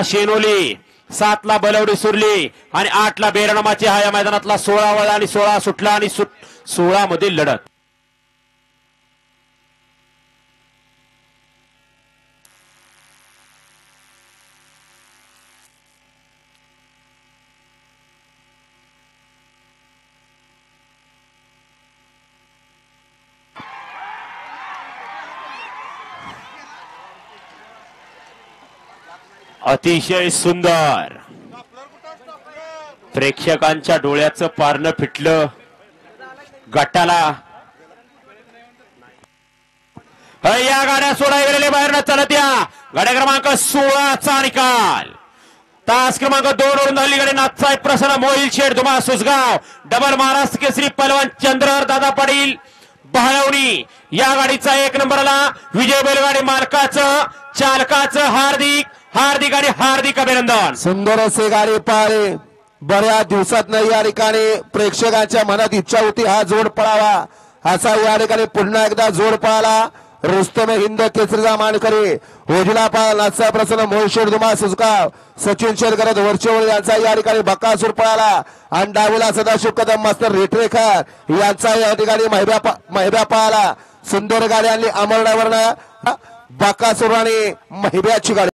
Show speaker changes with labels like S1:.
S1: शेनोली, 7 ला बलवडी सुरली आणि 8 ला बेरणामाची हा या मैदानातला 16 वळा आणि 16 सुटला आणि 16 मधील लढत. अतिशय सुंदर, प्रेक्षकांच्या डोळ्याचं पारणं फिटलं. गटाला या गाड्या सोडाय गेलेले बाहेरनं चालत या. गाड्या क्रमांक 16 चा निकाल. तास क्रमांक 2 वरून झाली गाडी नाथसाहेब प्रसन्न मोहिल शेड धुमा सुसगाव. डबल महाराष्ट्र केसरी पलवान चंद्रहर दादा पाटील बहाळवणी या गाडीचा 1 नंबरला विजय बैलगाडी मालकाचं चालकाचं हार्दिक हार्दिक आणि हार्दिक अभिनंदन.
S2: सुंदर असे गाडी पाळे. बऱ्याच दिवसात नाही या ठिकाणी प्रेक्षकांच्या मनात इच्छा होती हा जोड पळावा, असा या ठिकाणी पुन्हा एकदा जोड पळाला. रुस्तम हिंद केसरीचा मानकरी ओझला पाळ नाथसाहेब प्रसन्न मोहिशेड धुमा सुसगाव. सचिन शेरकर वरचेवळ यांचा या ठिकाणी बकासूर पळाला आणि डावीला सदाशिव कदम मास्तर रेटरेकर यांचा या ठिकाणी महिब्या पळाला. सुंदर गाडी आणली अमरनावरनं बकासूर आणि महिब्याची गाडी.